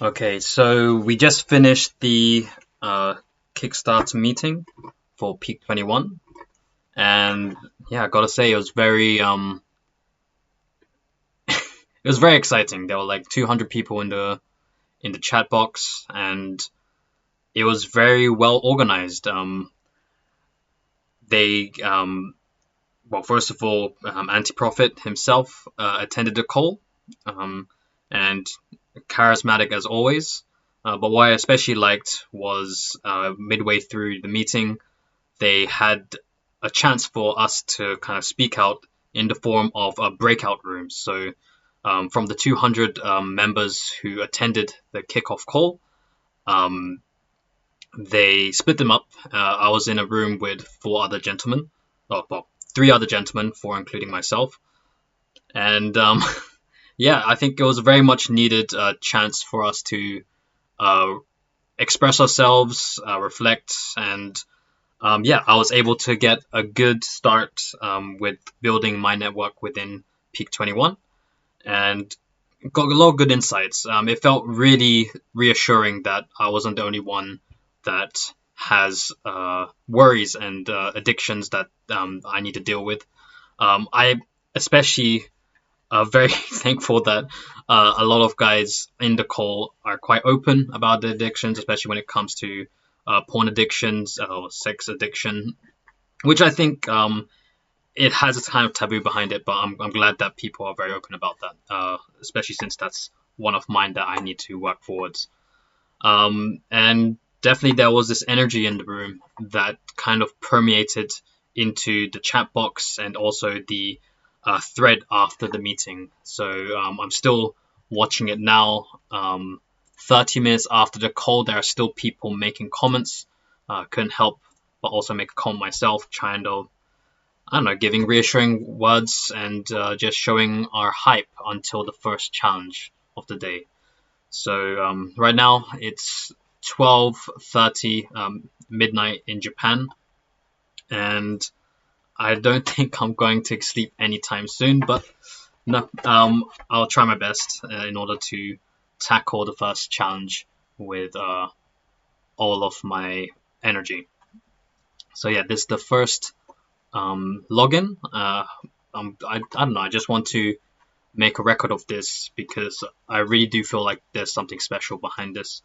Okay, so we just finished the Kickstarter meeting for Peak 21, and yeah, I gotta say it was very exciting. There were like 200 people in the chat box, and it was very well organized. They well, first of all, Anti-Profit himself attended the call, and charismatic as always. But what I especially liked was midway through the meeting, they had a chance for us to kind of speak out in the form of a breakout rooms. So from the 200 members who attended the kickoff call, um, they split them up. I was in a room with four other gentlemen, well, three other gentlemen, four including myself, and yeah, I think it was a very much needed chance for us to uh, express ourselves, reflect, and yeah, I was able to get a good start with building my network within Peak 21 and got a lot of good insights. It felt really reassuring that I wasn't the only one that has worries and addictions that I need to deal with. I especially very thankful that a lot of guys in the call are quite open about their addictions, especially when it comes to porn addictions or sex addiction, which I think it has a kind of taboo behind it. But I'm glad that people are very open about that, especially since that's one of mine that I need to work forwards. And definitely there was this energy in the room that kind of permeated into the chat box and also the thread after the meeting. So I'm still watching it now. 30 minutes after the call, there are still people making comments. Couldn't help but also make a comment myself, trying to, I don't know, giving reassuring words and just showing our hype until the first challenge of the day. So right now it's 12:30 midnight in Japan, and I don't think I'm going to sleep anytime soon. But no, I'll try my best in order to tackle the first challenge with all of my energy. So yeah, this is the first login. I don't know. I just want to make a record of this because I really do feel like there's something special behind this,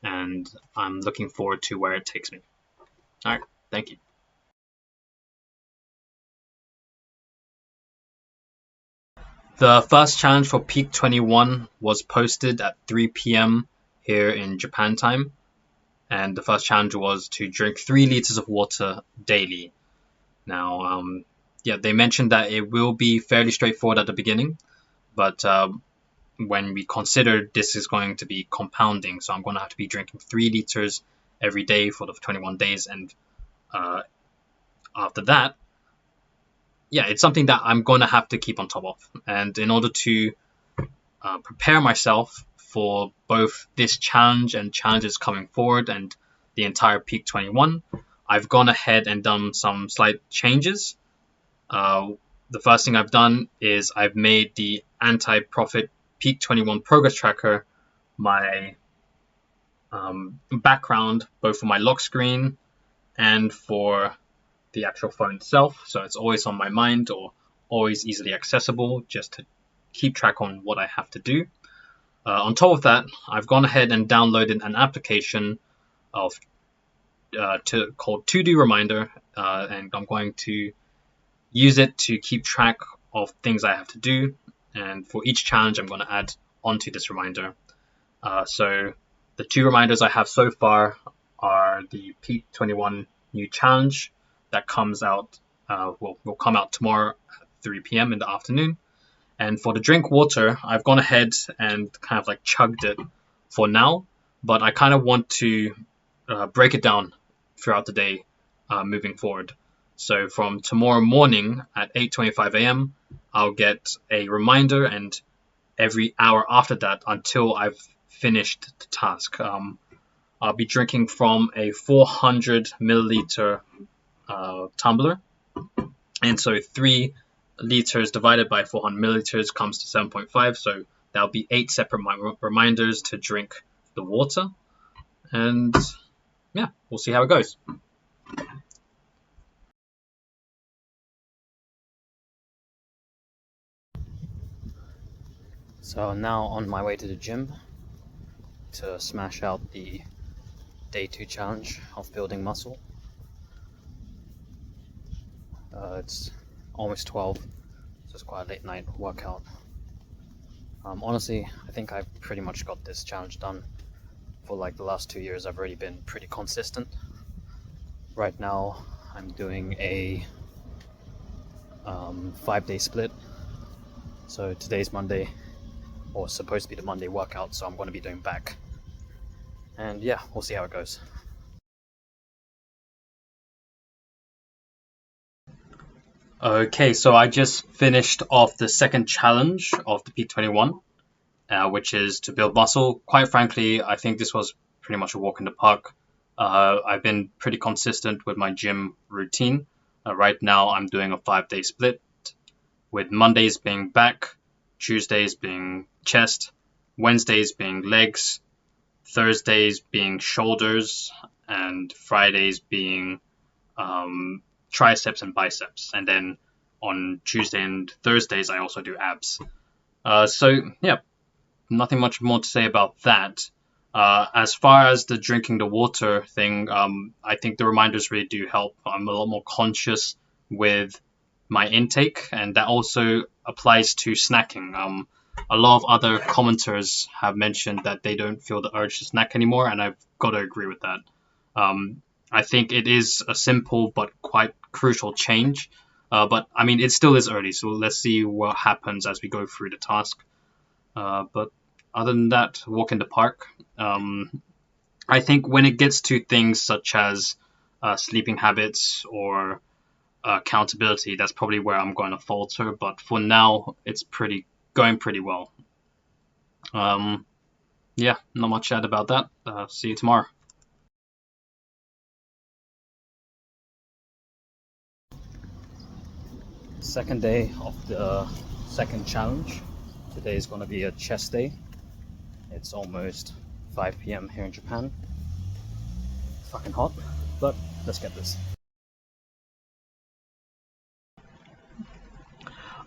and I'm looking forward to where it takes me. All right, thank you. The first challenge for Peak 21 was posted at 3 p.m. here in Japan time, and the first challenge was to drink 3 liters of water daily. Now, yeah, they mentioned that it will be fairly straightforward at the beginning, but when we consider this is going to be compounding, so I'm going to have to be drinking 3 liters every day for the 21 days, and uh, after that, yeah, it's something that I'm going to have to keep on top of. And in order to prepare myself for both this challenge and challenges coming forward and the entire Peak 21, I've gone ahead and done some slight changes. The first thing I've done is I've made the Anti-Profit Peak 21 progress tracker my background, both for my lock screen and for the actual phone itself. So it's always on my mind or always easily accessible just to keep track on what I have to do. On top of that, I've gone ahead and downloaded an application of called To Do Reminder, and I'm going to use it to keep track of things I have to do. And for each challenge, I'm going to add onto this reminder. So the 2 reminders I have so far are the Peak 21 new challenge that comes out, will come out tomorrow at 3 p.m. in the afternoon. And for the drink water, I've gone ahead and kind of like chugged it for now, but I kind of want to break it down throughout the day moving forward. So from tomorrow morning at 8:25 a.m., I'll get a reminder, and every hour after that until I've finished the task. I'll be drinking from a 400 milliliter tumbler, and so 3 liters divided by 400 milliliters comes to 7.5, so that'll be 8 separate reminders to drink the water, and yeah, we'll see how it goes. So I'm now on my way to the gym to smash out the day 2 challenge of building muscle. It's almost 12, so it's quite a late night workout. Honestly, I think I've pretty much got this challenge done. For like the last 2 years, I've already been pretty consistent. Right now, I'm doing a 5-day split. So today's Monday, or supposed to be the Monday workout, so I'm going to be doing back. And yeah, we'll see how it goes. Okay, so I just finished off the second challenge of the Peak 21, which is to build muscle. Quite frankly, I think this was pretty much a walk in the park. I've been pretty consistent with my gym routine. Right now, I'm doing a 5-day split, with Mondays being back, Tuesdays being chest, Wednesdays being legs, Thursdays being shoulders, and Fridays being triceps and biceps. And then on Tuesday and Thursdays, I also do abs. So, yeah, nothing much more to say about that. As far as the drinking the water thing, I think the reminders really do help. I'm a lot more conscious with my intake, and that also applies to snacking. A lot of other commenters have mentioned that they don't feel the urge to snack anymore, and I've got to agree with that. I think it is a simple but quite crucial change. But I mean, it still is early, so let's see what happens as we go through the task. But other than that, walk in the park. I think when it gets to things such as sleeping habits or accountability, that's probably where I'm going to falter. But for now, it's going pretty well. Yeah, not much to add about that. See you tomorrow. Second day of the second challenge. Today is going to be a chest day. It's almost 5 p.m. here in Japan. Fucking hot, but let's get this.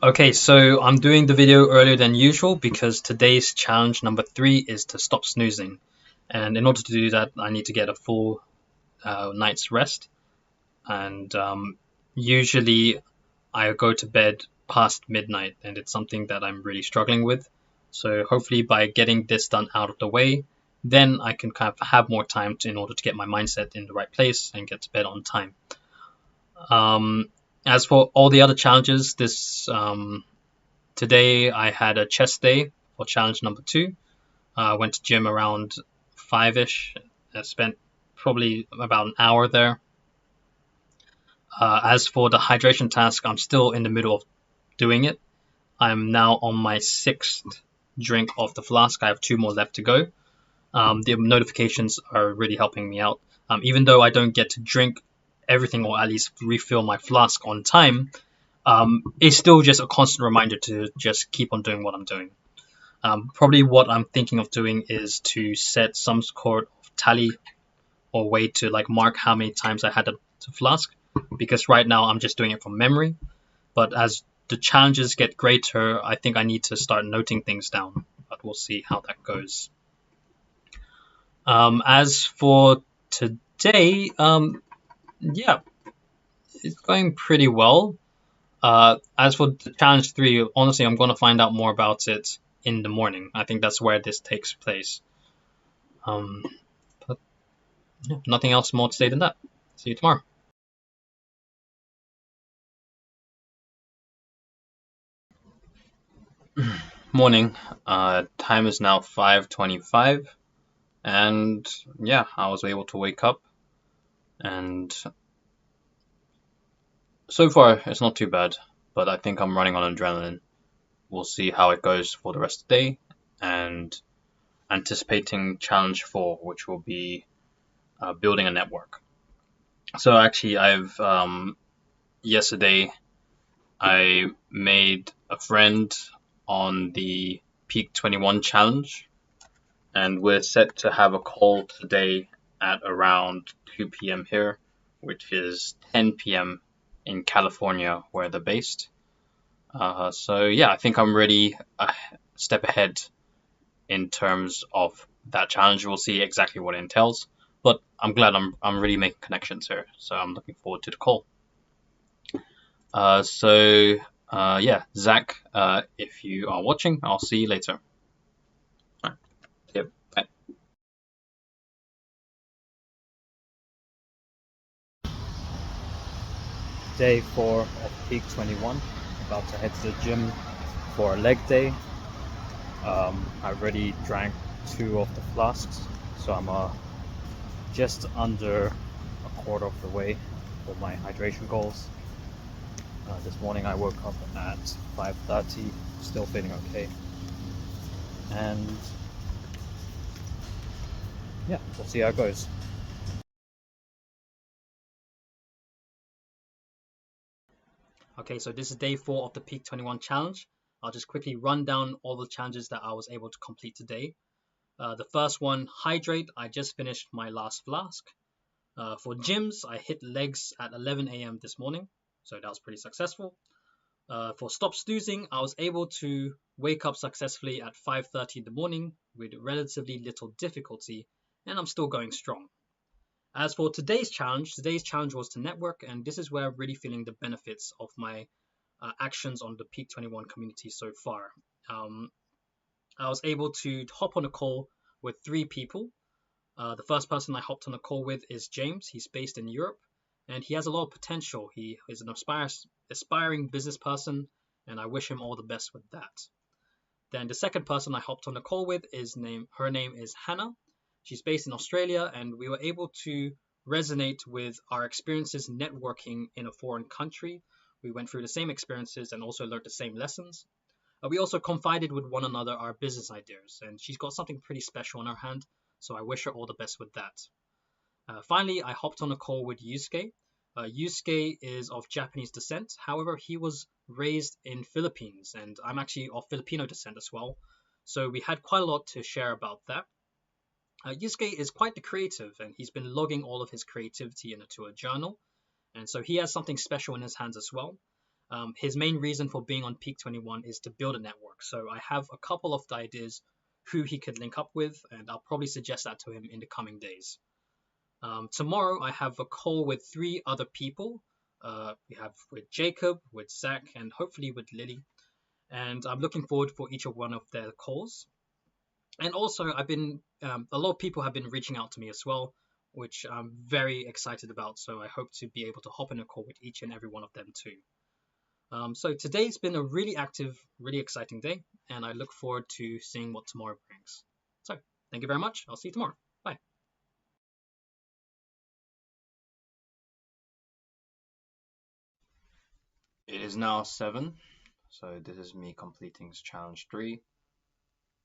Okay, so I'm doing the video earlier than usual because today's challenge number 3 is to stop snoozing. And in order to do that, I need to get a full night's rest. And usually I go to bed past midnight, and it's something that I'm really struggling with. So hopefully by getting this done out of the way, then I can kind of have more time in order to get my mindset in the right place and get to bed on time. As for all the other challenges, today I had a chest day for challenge number 2. I went to gym around 5ish. I spent probably about an hour there. As for the hydration task, I'm still in the middle of doing it. I'm now on my 6th drink of the flask. I have 2 more left to go. The notifications are really helping me out. Even though I don't get to drink everything or at least refill my flask on time, it's still just a constant reminder to just keep on doing what I'm doing. Probably what I'm thinking of doing is to set some sort of tally or way to like mark how many times I had to flask, because right now I'm just doing it from memory. But as the challenges get greater, I think I need to start noting things down, but we'll see how that goes. As for today, yeah, it's going pretty well. As for the challenge 3, honestly, I'm going to find out more about it in the morning. I think that's where this takes place. But yeah, nothing else more to say than that. See you tomorrow. Morning. Time is now 5:25, and yeah, I was able to wake up, and so far it's not too bad. But I think I'm running on adrenaline. We'll see how it goes for the rest of the day, and anticipating challenge 4, which will be building a network. So actually, yesterday I made a friend on the Peak 21 challenge. and we're set to have a call today at around 2 p.m. here, which is 10 p.m. in California, where they're based. So yeah, I think I'm ready a step ahead in terms of that challenge. We'll see exactly what it entails, but I'm glad I'm really making connections here, so I'm looking forward to the call. Yeah, Zach, if you are watching, I'll see you later. All right. Yep. Bye. Day 4 of peak 21. About to head to the gym for a leg day. I already drank 2 of the flasks, so I'm just under a quarter of the way for my hydration goals. This morning I woke up at 5:30, still feeling okay, and yeah, we'll see how it goes. Okay, so this is day 4 of the Peak 21 challenge. I'll just quickly run down all the challenges that I was able to complete today. The first one, Hydrate, I just finished my last flask. For gyms, I hit legs at 11 a.m. this morning, so that was pretty successful. For stop snoozing, I was able to wake up successfully at 5:30 in the morning with relatively little difficulty, and I'm still going strong. As for today's challenge was to network, and this is where I'm really feeling the benefits of my actions on the Peak 21 community so far. Um, I was able to hop on a call with 3 people. The first person I hopped on a call with is James. He's based in Europe, and he has a lot of potential. He is an aspiring business person, and I wish him all the best with that. Then the second person I hopped on a call with her name is Hannah. She's based in Australia, and we were able to resonate with our experiences networking in a foreign country. We went through the same experiences and also learned the same lessons. We also confided with one another our business ideas, and she's got something pretty special in her hand, so I wish her all the best with that. Finally, I hopped on a call with Yusuke. Yusuke is of Japanese descent. However, he was raised in Philippines, and I'm actually of Filipino descent as well. So we had quite a lot to share about that. Yusuke is quite the creative, and he's been logging all of his creativity into a journal. And so he has something special in his hands as well. His main reason for being on Peak 21 is to build a network. So I have a couple of ideas who he could link up with, and I'll probably suggest that to him in the coming days. Tomorrow I have a call with 3 other people. We have with Jacob, with Zach, and hopefully with Lily. And I'm looking forward for each of one of their calls. And also, a lot of people have been reaching out to me as well, which I'm very excited about. So I hope to be able to hop in a call with each and every one of them too. So today's been a really active, really exciting day, and I look forward to seeing what tomorrow brings. So thank you very much. I'll see you tomorrow. Bye. It is now 7, so this is me completing challenge 3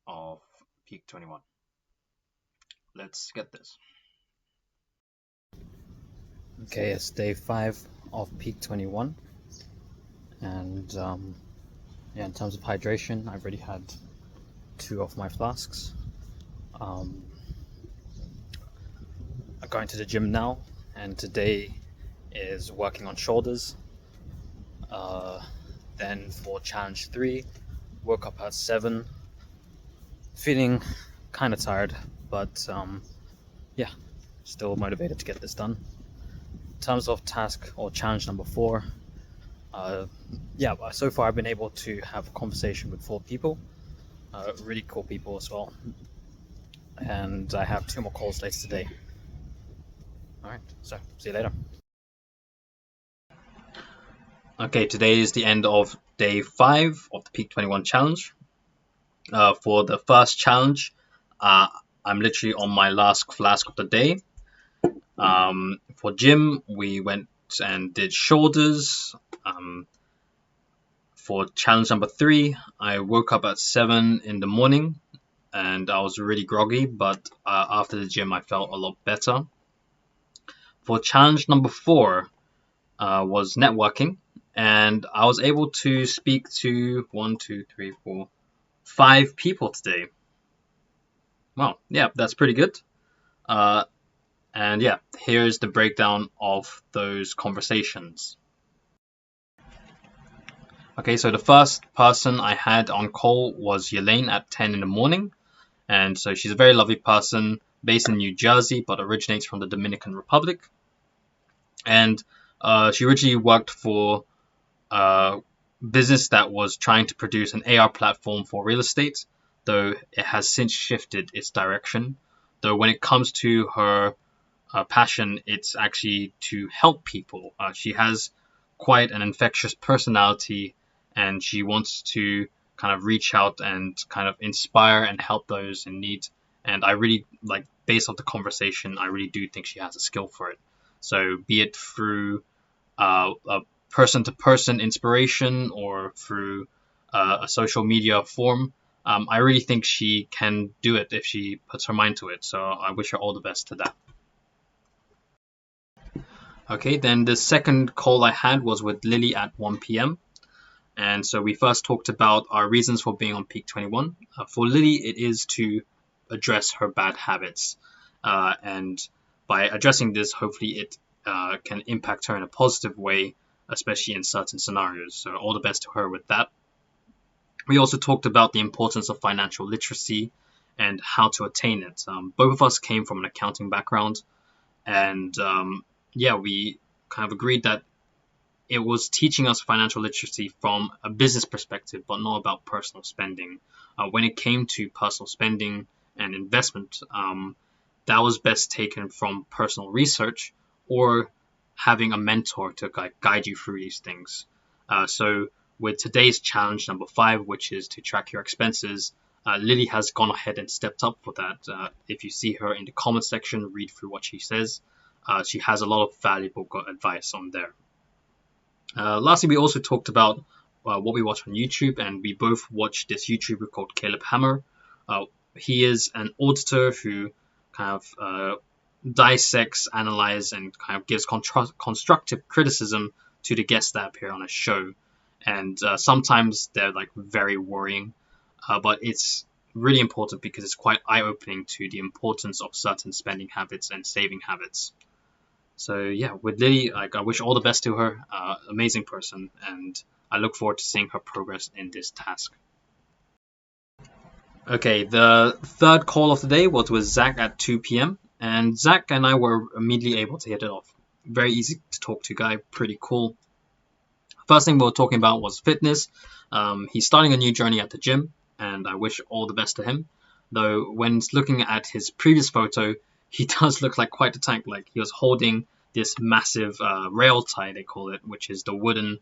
of Peak 21. Let's get this. Okay, it's day 5 of peak 21, and yeah, in terms of hydration, I've already had 2 of my flasks. I'm going to the gym now, and today is working on shoulders. Then for challenge 3, woke up at 7, feeling kind of tired, but yeah, still motivated to get this done. In terms of task or challenge number 4, yeah, so far I've been able to have a conversation with 4 people, really cool people as well, and I have 2 more calls later today. All right, so see you later. Okay, today is the end of day 5 of the Peak 21 challenge. For the first challenge, I'm literally on my last flask of the day. For gym, we went and did shoulders. For challenge number 3, I woke up at 7 in the morning and I was really groggy, but after the gym, I felt a lot better. For challenge number 4 was networking, and I was able to speak to 1, 2, 3, 4, 5 people today. Well, yeah, that's pretty good. Uh, and yeah, here's the breakdown of those conversations. Okay, so the first person I had on call was Elaine at 10 in the morning. And so she's a very lovely person based in New Jersey, but originates from the Dominican Republic. And she originally worked for a business that was trying to produce an AR platform for real estate, though it has since shifted its direction. Though when it comes to her passion, it's actually to help people. She has quite an infectious personality, and she wants to kind of reach out and kind of inspire and help those in need. And I really like, based off the conversation, I really do think she has a skill for it. So be it through a person to person inspiration or through a social media form, I really think she can do it if she puts her mind to it. So I wish her all the best to that. Okay, then the second call I had was with Lily at 1 p.m. And so we first talked about our reasons for being on peak 21. For Lily, it is to address her bad habits. And by addressing this, hopefully it can impact her in a positive way, especially in certain scenarios. So all the best to her with that. We also talked about the importance of financial literacy and how to attain it. Both of us came from an accounting background, and yeah, we kind of agreed that it was teaching us financial literacy from a business perspective, but not about personal spending. When it came to personal spending and investment, that was best taken from personal research or having a mentor to guide you through these things. So, with today's challenge number 5, which is to track your expenses, Lily has gone ahead and stepped up for that. If you see her in the comment section, read through what she says. She has a lot of valuable advice on there. Lastly, we also talked about what we watch on YouTube, and we both watched this YouTuber called Caleb Hammer. He is an auditor who kind of dissects, analyzes, and kind of gives constructive criticism to the guests that appear on a show. And sometimes they're like very worrying, but it's really important because it's quite eye-opening to the importance of certain spending habits and saving habits. So yeah, with Lily, like I wish all the best to her. Amazing person, and I look forward to seeing her progress in this task. Okay, the third call of the day was with Zach at 2 p.m. And Zach and I were immediately able to hit it off. Very easy to talk to guy, pretty cool. First thing we were talking about was fitness. He's starting a new journey at the gym, and I wish all the best to him. Though when looking at his previous photo, he does look like quite a tank. Like he was holding this massive rail tie, they call it, which is the wooden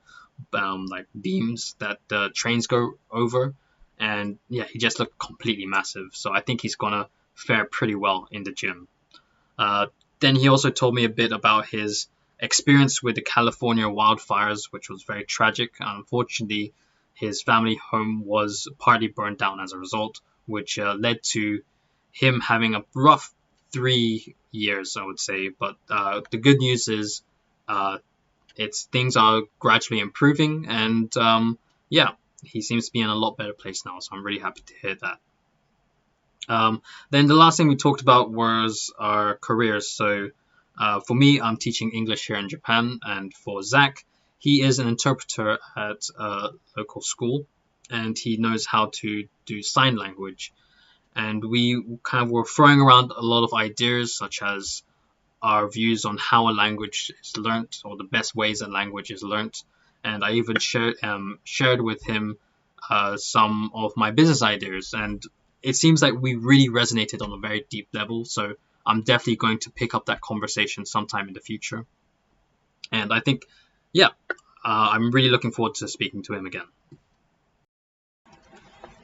like beams that the trains go over. And yeah, he just looked completely massive. So I think he's gonna fare pretty well in the gym. Uh, then he also told me a bit about his experience with the California wildfires, which was very tragic. Unfortunately, his family home was partly burned down as a result, which led to him having a rough 3 years, I would say. But the good news is, it's things are gradually improving, and yeah, he seems to be in a lot better place now. So I'm really happy to hear that. Then the last thing we talked about was our careers. So for me, I'm teaching English here in Japan, and for Zach, he is an interpreter at a local school, and he knows how to do sign language. And we kind of were throwing around a lot of ideas, such as our views on how a language is learnt or the best ways a language is learnt. And I even shared with him some of my business ideas. And it seems like we really resonated on a very deep level. So I'm definitely going to pick up that conversation sometime in the future. And I think, yeah, I'm really looking forward to speaking to him again.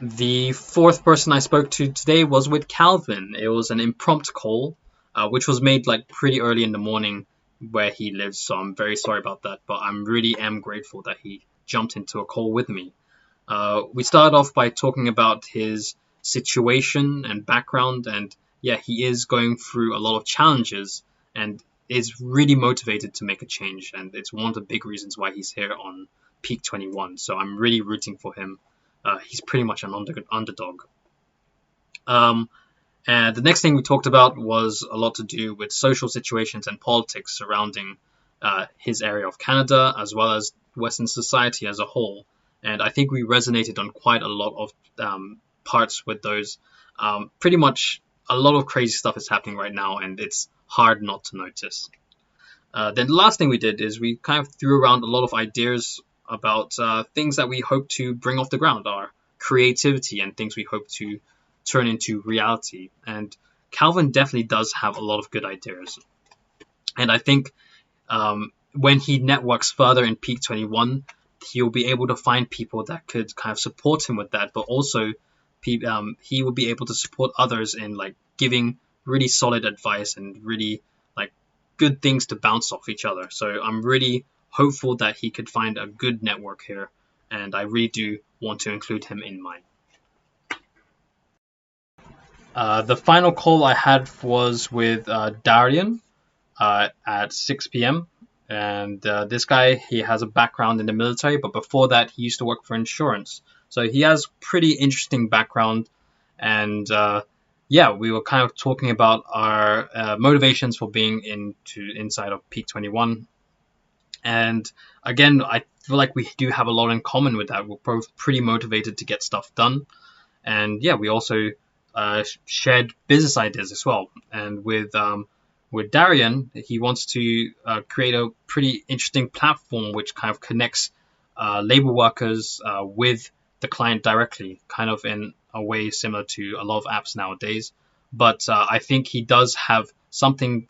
The fourth person I spoke to today was with Calvin. It was an impromptu call, which was made like pretty early in the morning where he lives. So I'm very sorry about that, but I'm really am grateful that he jumped into a call with me. We started off by talking about his situation and background, and yeah, he is going through a lot of challenges and is really motivated to make a change. And it's one of the big reasons why he's here on Peak 21. So I'm really rooting for him. He's pretty much an underdog. Um, And the next thing we talked about was a lot to do with social situations and politics surrounding his area of Canada, as well as Western society as a whole. And I think we resonated on quite a lot of parts with those. Pretty much a lot of crazy stuff is happening right now, and it's hard not to notice. Then the last thing we did is we kind of threw around a lot of ideas about things that we hope to bring off the ground, our creativity and things we hope to turn into reality. And Calvin definitely does have a lot of good ideas. And I think when he networks further in Peak 21, he'll be able to find people that could kind of support him with that, but also he will be able to support others in like giving really solid advice and really like good things to bounce off each other. So I'm really hopeful that he could find a good network here, and I really do want to include him in mine. The final call I had was with Darian at 6 p.m. And this guy, he has a background in the military, but before that, he used to work for insurance. So he has pretty interesting background. And yeah, we were kind of talking about our motivations for being inside of Peak 21. And again, I feel like we do have a lot in common with that. We're both pretty motivated to get stuff done. And yeah, we also shared business ideas as well. And with Darian, he wants to create a pretty interesting platform which kind of connects labor workers with the client directly, kind of in a way similar to a lot of apps nowadays. But I think he does have something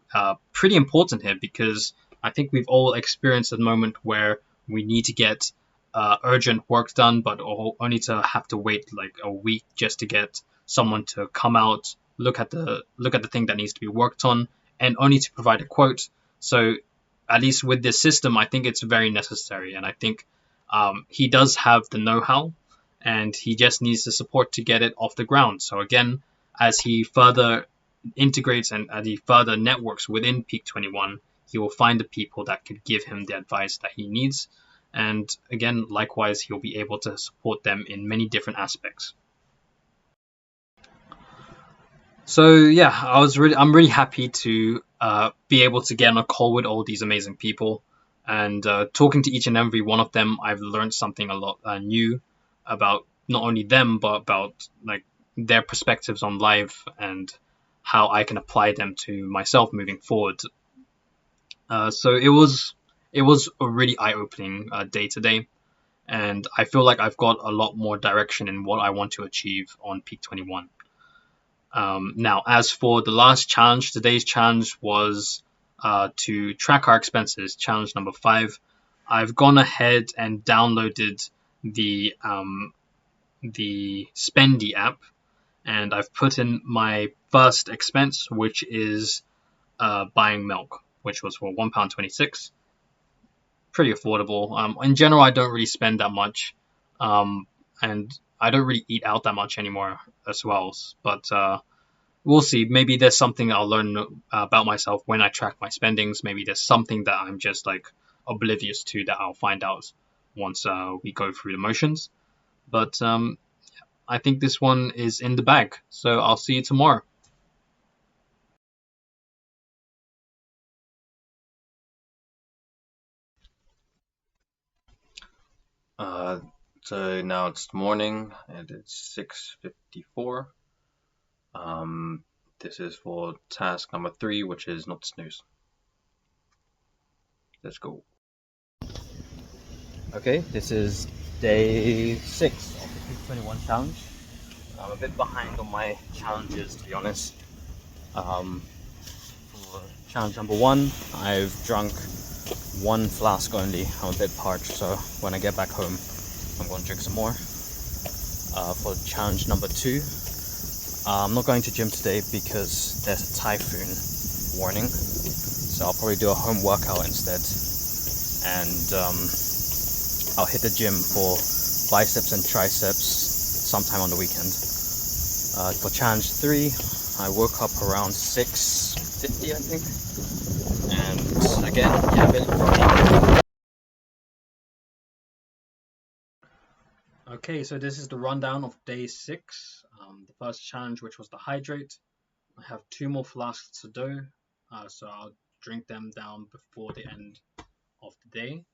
pretty important here, because I think we've all experienced a moment where we need to get urgent work done, but only to have to wait like a week just to get someone to come out, look at the thing that needs to be worked on, and only to provide a quote. So at least with this system, I think it's very necessary, and I think he does have the know-how, and he just needs the support to get it off the ground. So again, as he further integrates and as he further networks within Peak 21, he will find the people that could give him the advice that he needs. And again, likewise, he'll be able to support them in many different aspects. So yeah, I'm really happy to be able to get on a call with all these amazing people, and talking to each and every one of them, I've learned something a lot new about not only them but about like their perspectives on life and how I can apply them to myself moving forward. So it was a really eye opening day today, and I feel like I've got a lot more direction in what I want to achieve on Peak 21. Now, as for the last challenge, today's challenge was to track our expenses. Challenge number 5. I've gone ahead and downloaded the Spendy app, and I've put in my first expense, which is buying milk, which was for £1.26. Pretty affordable. In general, I don't really spend that much, and I don't really eat out that much anymore as well. But we'll see. Maybe there's something I'll learn about myself when I track my spendings. Maybe there's something that I'm just like oblivious to that I'll find out once we go through the motions. But I think this one is in the bag. So I'll see you tomorrow. Uh, so now it's morning and it's 6:54. Um, this is for task number 3, which is not snooze. Let's go. Okay, this is day 6 of the Peak 21 challenge. I'm a bit behind on my challenges, to be honest. Um, for challenge number 1, I've drunk 1 flask only. I'm a bit parched, so when I get back home, I'm going to drink some more. For challenge number 2, I'm not going to gym today because there's a typhoon warning, so I'll probably do a home workout instead, and I'll hit the gym for biceps and triceps sometime on the weekend. For challenge 3, I woke up around 6:50, I think, and again, yeah, a bit groggy. Okay, so this is the rundown of day 6. The first challenge, which was the Hydrate. I have 2 more flasks to do, so I'll drink them down before the end of the day.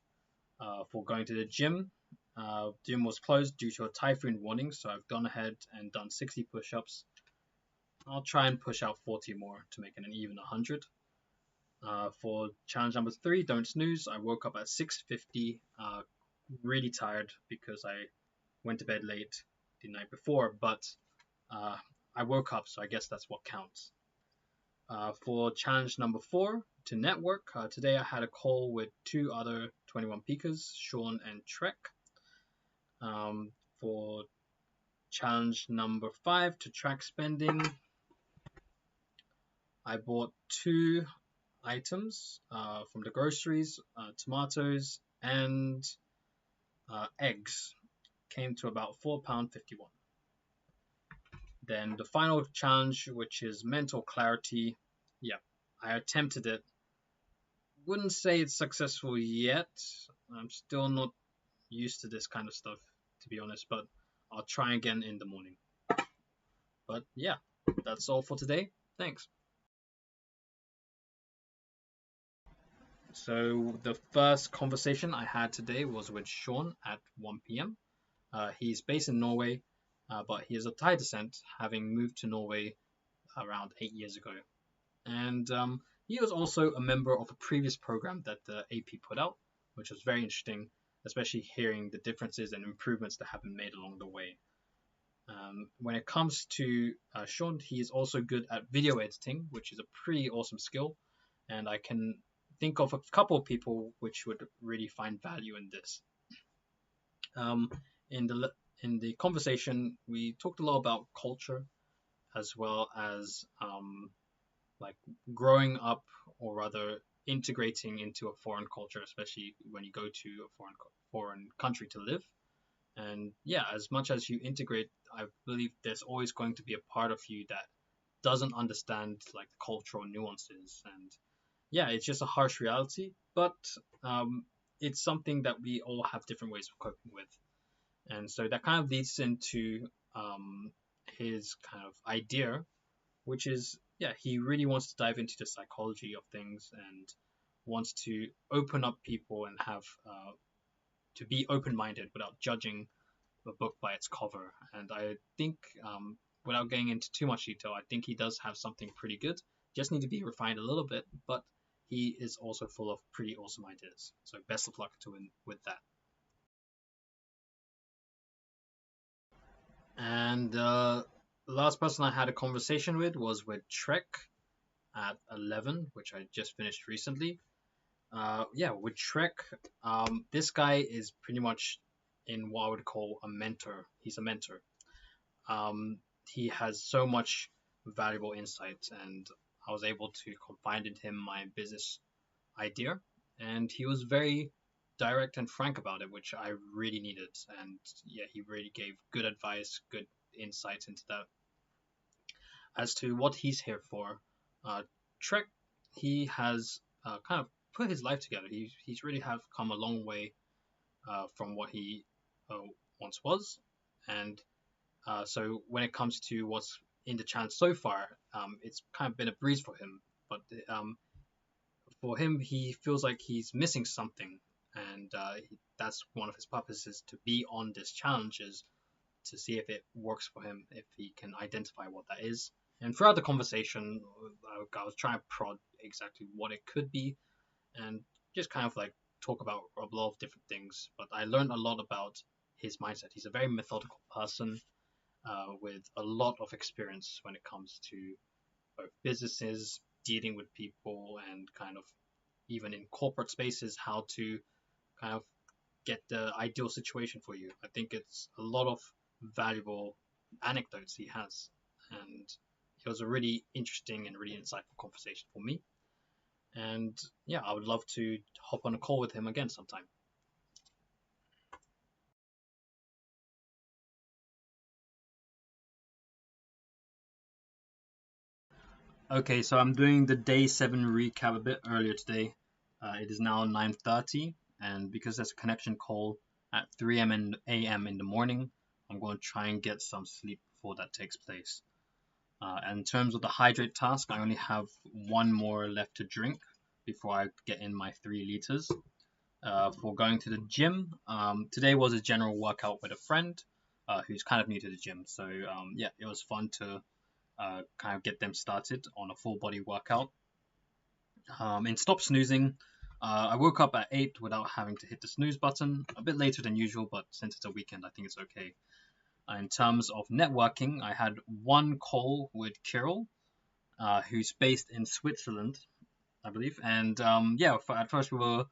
For going to the gym, gym was closed due to a typhoon warning, so I've gone ahead and done 60 push-ups. I'll try and push out 40 more to make it an even 100. For challenge number 3, don't snooze. I woke up at 6:50, really tired because I went to bed late the night before, but I woke up, so I guess that's what counts. For challenge number 4, to network, today I had a call with 2 other 21 peakers, Sean and Trek. For challenge number 5, to track spending, I bought 2 items from the groceries, tomatoes and eggs. Came to about £4.51. Then the final challenge, which is mental clarity. Yeah, I attempted it. Wouldn't say it's successful yet. I'm still not used to this kind of stuff, to be honest, but I'll try again in the morning. But yeah, that's all for today. Thanks. So the first conversation I had today was with Sean at 1 p.m. He's based in Norway, but he is of Thai descent, having moved to Norway around 8 years ago. And he was also a member of a previous program that the AP put out, which was very interesting, especially hearing the differences and improvements that have been made along the way. When it comes to Sean, he is also good at video editing, which is a pretty awesome skill, and I can think of a couple of people which would really find value in this. Um, in the conversation, we talked a lot about culture as well as like growing up, or rather integrating into a foreign culture, especially when you go to a foreign country to live. And yeah, as much as you integrate, I believe there's always going to be a part of you that doesn't understand like the cultural nuances. And yeah, it's just a harsh reality, but it's something that we all have different ways of coping with. And so that kind of leads into his kind of idea, which is, yeah, he really wants to dive into the psychology of things and wants to open up people and have to be open-minded without judging the book by its cover. And I think, without getting into too much detail, I think he does have something pretty good. Just need to be refined a little bit, but he is also full of pretty awesome ideas. So best of luck to him with that. And the last person I had a conversation with was with Trek at 11, which I just finished recently. Yeah, with Trek, this guy is pretty much in what I would call a mentor. He's a mentor. He has so much valuable insight, and I was able to confide in him my business idea, and he was very direct and frank about it, which I really needed. And yeah, he really gave good advice, good insights into that. As to what he's here for, Trek, he has kind of put his life together. He's really have come a long way from what he uh, once was, and so when it comes to what's in the challenge so far, it's kind of been a breeze for him. But for him, he feels like he's missing something, and that's one of his purposes to be on this challenge, is to see if it works for him, if he can identify what that is. And throughout the conversation, I was trying to prod exactly what it could be, and just kind of like talk about a lot of different things. But I learned a lot about his mindset. He's a very methodical person with a lot of experience when it comes to both businesses, dealing with people, and kind of even in corporate spaces, how to kind of get the ideal situation for you. I think it's a lot of valuable anecdotes he has, and it was a really interesting and really insightful conversation for me. And yeah, I would love to hop on a call with him again sometime. Okay, so I'm doing the day 7 recap a bit earlier today. It is now 9:30, and because there's a connection call at 3 a.m. in the morning, I'm going to try and get some sleep before that takes place. In terms of the hydrate task, I only have one more left to drink before I get in my 3 liters. For going to the gym, today was a general workout with a friend who's kind of new to the gym. So yeah, it was fun to kind of get them started on a full body workout. In stop snoozing, I woke up at 8 without having to hit the snooze button. A bit later than usual, but since it's a weekend, I think it's okay. In terms of networking, I had one call with Kirill, who's based in Switzerland, I believe. And yeah, at first we were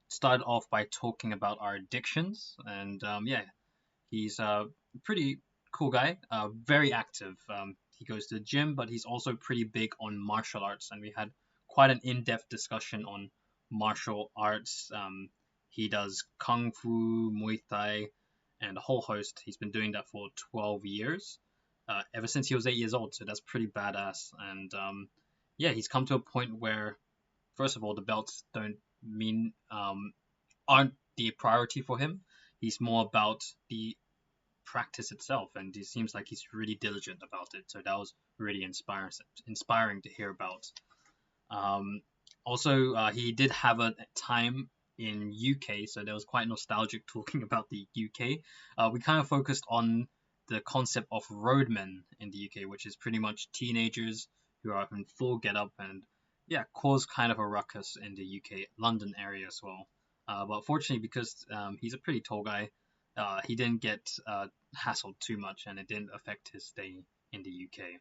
started off by talking about our addictions, and yeah, he's a pretty cool guy, very active. He goes to the gym, but he's also pretty big on martial arts, and we had quite an in-depth discussion on martial arts. He does kung fu, Muay Thai, and a whole host. He's been doing that for 12 years, ever since he was 8 years old. So that's pretty badass. And yeah, he's come to a point where, first of all, the belts don't mean aren't the priority for him. He's more about the practice itself, and it seems like he's really diligent about it. So that was really inspiring to hear about. Um, Also, he did have a time in UK, so that was quite nostalgic talking about the UK. We kind of focused on the concept of roadmen in the UK, which is pretty much teenagers who are in full get up and yeah, cause kind of a ruckus in the UK London area as well. But fortunately, because he's a pretty tall guy, he didn't get hassled too much, and it didn't affect his stay in the UK.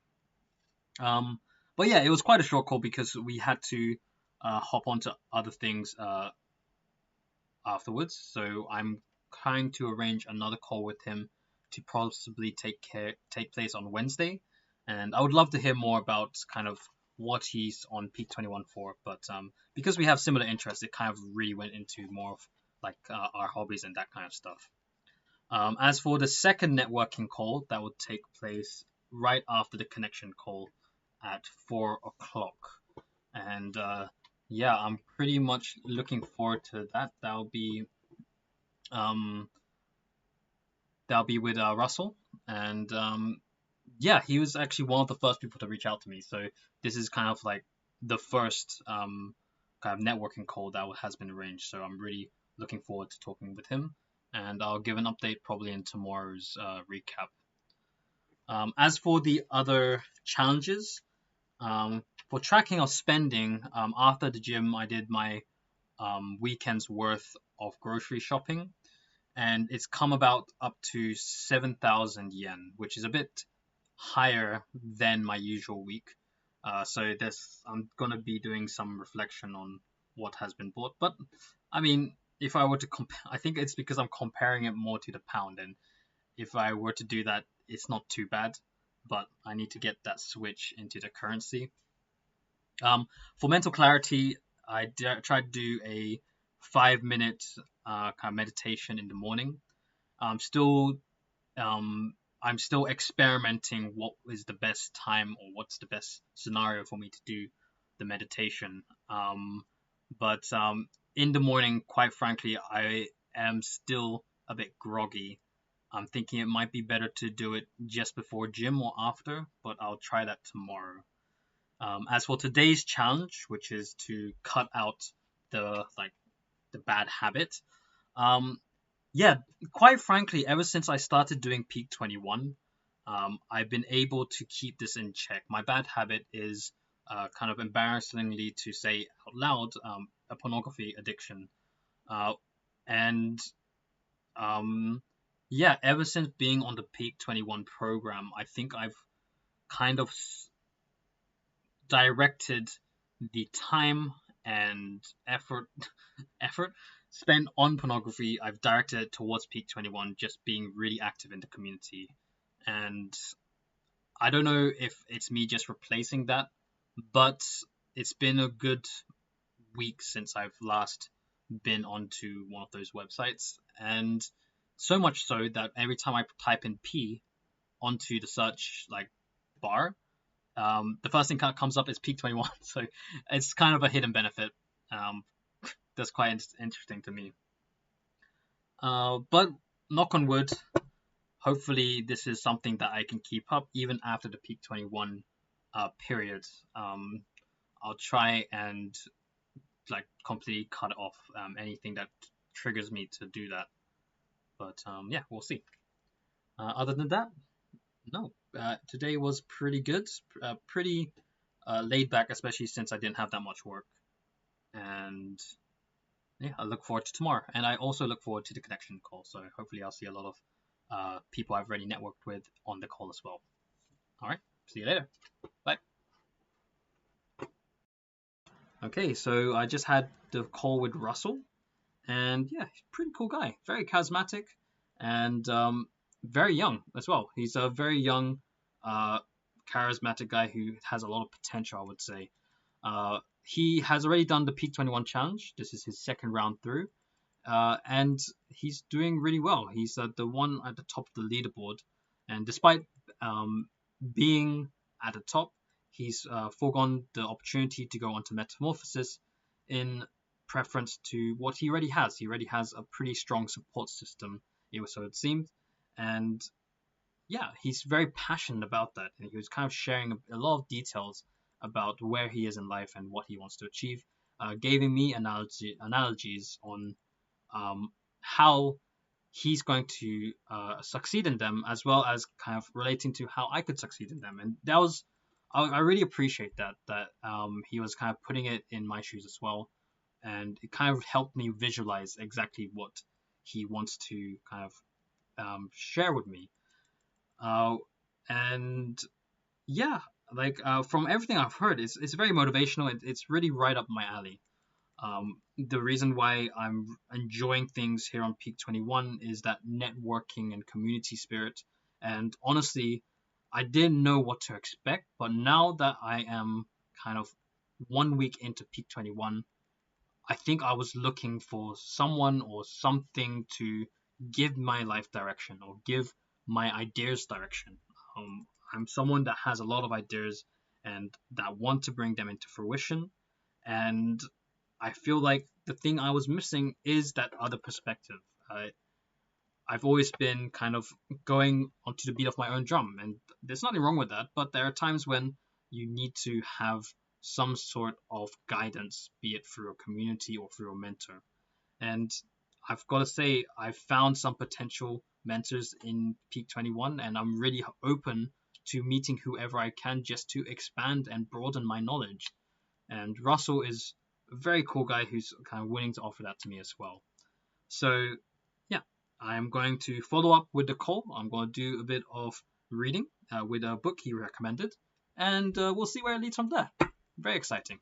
Um, but yeah, it was quite a short call because we had to hop onto other things afterwards. So I'm trying to arrange another call with him to possibly take place on Wednesday, and I would love to hear more about kind of what he's on Peak 21 for. But because we have similar interests, it kind of really went into more of like our hobbies and that kind of stuff. As for the second networking call, that would take place right after the connection call at 4 o'clock. And yeah, I'm pretty much looking forward to that. Um, that'll be with Russell, and yeah, he was actually one of the first people to reach out to me. So this is kind of like the first kind of networking call that has been arranged. So I'm really looking forward to talking with him, and I'll give an update probably in tomorrow's recap. As for the other challenges, for tracking of spending, after the gym, I did my weekend's worth of grocery shopping, and it's come about up to 7,000 yen, which is a bit higher than my usual week. So this, I'm gonna be doing some reflection on what has been bought. But I mean, if I were to compare, I think it's because I'm comparing it more to the pound, and if I were to do that, it's not too bad. But I need to get that switch into the currency. For mental clarity, tried to do a 5 minute kind of meditation in the morning. I'm still um, I'm still experimenting what is the best time or what's the best scenario for me to do the meditation. But in the morning, quite frankly, I am still a bit groggy. I'm thinking it might be better to do it just before gym or after, but I'll try that tomorrow. As for today's challenge, which is to cut out the bad habit, um, yeah, quite frankly, ever since I started doing Peak 21, I've been able to keep this in check. My bad habit is kind of embarrassingly to say out loud, a pornography addiction. Uh, and um, yeah, ever since being on the Peak 21 program, I think I've kind of directed the time and effort spent on pornography. I've directed it towards Peak 21, just being really active in the community. And I don't know if it's me just replacing that, but it's been a good week since I've last been onto one of those websites. And so much so that every time I type in P onto the search like bar, the first thing that comes up is Peak 21. So it's kind of a hidden benefit. Um, that's quite interesting to me. But knock on wood, hopefully this is something that I can keep up even after the Peak 21 period, I'll try and like completely cut off anything that triggers me to do that. But yeah, we'll see. Other than that, no. Today was pretty good, pretty laid back, especially since I didn't have that much work. And yeah, I look forward to tomorrow, and I also look forward to the connection call. So hopefully, I'll see a lot of people I've already networked with on the call as well. All right, see you later. Bye. Okay, so I just had the call with Russell, and yeah, he's a pretty cool guy, very charismatic, and very young as well. He's a very young, uh, charismatic guy who has a lot of potential, I would say. He has already done the Peak 21 challenge. This is his second round through, and he's doing really well. He's the one at the top of the leaderboard, and despite being at the top, he's foregone the opportunity to go on to Metamorphosis in preference to what he already has. He already has a pretty strong support system, so it seemed, and yeah, he's very passionate about that, and he was kind of sharing a lot of details about where he is in life and what he wants to achieve, giving me analogies on how he's going to succeed in them, as well as kind of relating to how I could succeed in them. And that was, I really appreciate that he was kind of putting it in my shoes as well, and it kind of helped me visualize exactly what he wants to kind of share with me. Uh, and yeah, like from everything I've heard, it's very motivational. It's really right up my alley. The reason why I'm enjoying things here on Peak 21 is that networking and community spirit. And honestly, I didn't know what to expect, but now that I am kind of 1 week into Peak 21, I think I was looking for someone or something to give my life direction or give my ideas direction. I'm someone that has a lot of ideas and that want to bring them into fruition. And I feel like the thing I was missing is that other perspective. I've always been kind of going onto the beat of my own drum, and there's nothing wrong with that. But there are times when you need to have some sort of guidance, be it through a community or through a mentor. And I've got to say, I've found some potential mentors in Peak 21, and I'm really open to meeting whoever I can just to expand and broaden my knowledge. And Russell is a very cool guy who's kind of willing to offer that to me as well. So, yeah, I'm going to follow up with the call. I'm going to do a bit of reading with a book he recommended, and we'll see where it leads from there. Very exciting.